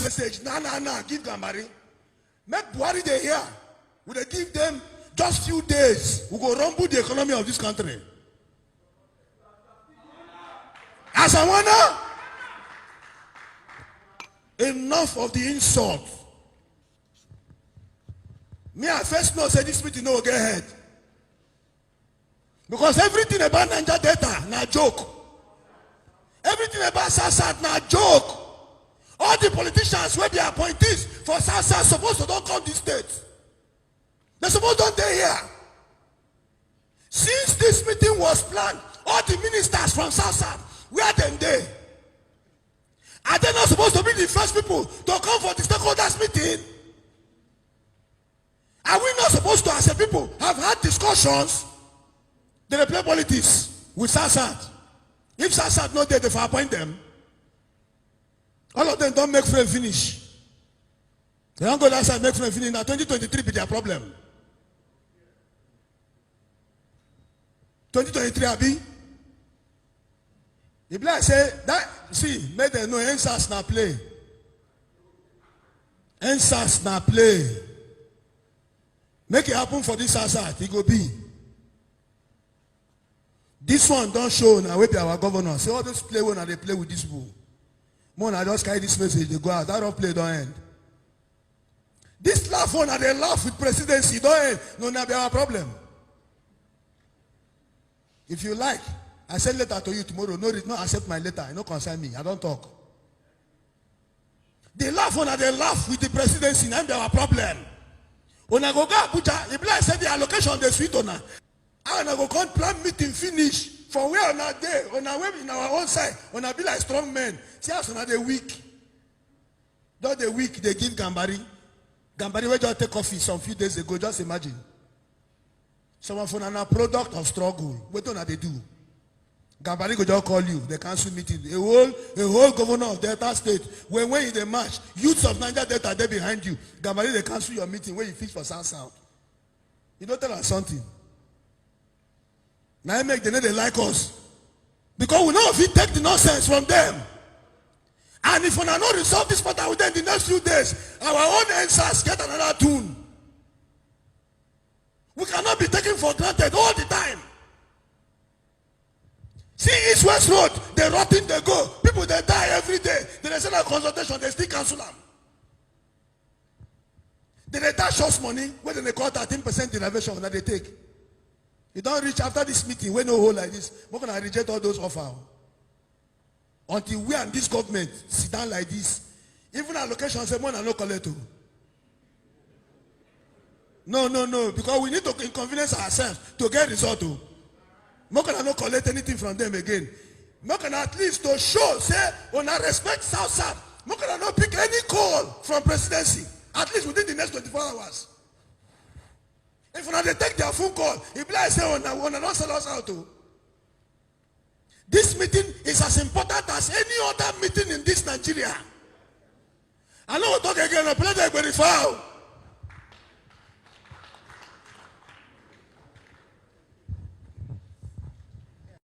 message. Nah, give Gambari. Make Buhari they here. We they give them just few days. We go rumble the economy of this country. As I wanna, enough of the insult. Me, I first know say this meeting no get ahead. Because everything about Niger Delta na joke. Everything about SASAT na joke. All the politicians where they appointees for SASAT supposed to don't come this state. They supposed to don't stay here. Since this meeting was planned, all the ministers from SASAT, where them there? Are they not supposed to be the first people to come for the stakeholders meeting? Are we not supposed to, as a people, have had discussions? They play politics with SASAT. If SASAT not there, they will appoint them. All of them don't make frame finish. They don't go that side make frame finish. Now 2023 be their problem. 2023 Abi. The black say that see, make them know NSAS na play. NSAS na play. Make it happen for this SASAT. It go be. This one don't show now where be our governor. Say all those play when they play with this bull. More I just carry this message, they go out. That don't play don't end. This laugh one they laugh with presidency, don't end. No, now be our problem. If you like, I send letter to you tomorrow. No, not accept my letter. No concern me. I don't talk. They laugh when they laugh with the presidency, now be our problem. When I go Abuja, if I say the allocation the sweet on and I go come plan meeting finish from where on our day, on our way in our own side, on our be like strong men. See us on the week. Not the week they give Gambari. Gambari we just take office some few days ago. Just imagine. Someone for a product of struggle. What don't they do? Gambari go just call you. They cancel meeting. A whole governor of Delta State. When in the march, youths of Niger Delta they behind you. Gambari they cancel your meeting when you fix for South. You don't tell us something. Now make them know they like us. Because we know if we take the nonsense from them. And if we are not resolve this matter within the next few days, our own answers get another tune. We cannot be taken for granted all the time. See East West Road, they rotting, they go. People they die every day. They send a consultation, they still cancel them. They dash us money when they call 13% innovation that they take. You don't reach after this meeting, we no hold like this. We're gonna reject all those offers. Until we and this government sit down like this. Even allocation say money no collect. No, because we need to inconvenience ourselves to get result. We're gonna not collect anything from them again. We're gonna at least to show, say, when I respect South, we're gonna not pick any call from presidency, at least within the next 24 hours. If they take their phone call, if I say, when I don't sell us out. This meeting is as important as any other meeting in this Nigeria. I know we'll talk again, I play the very foul.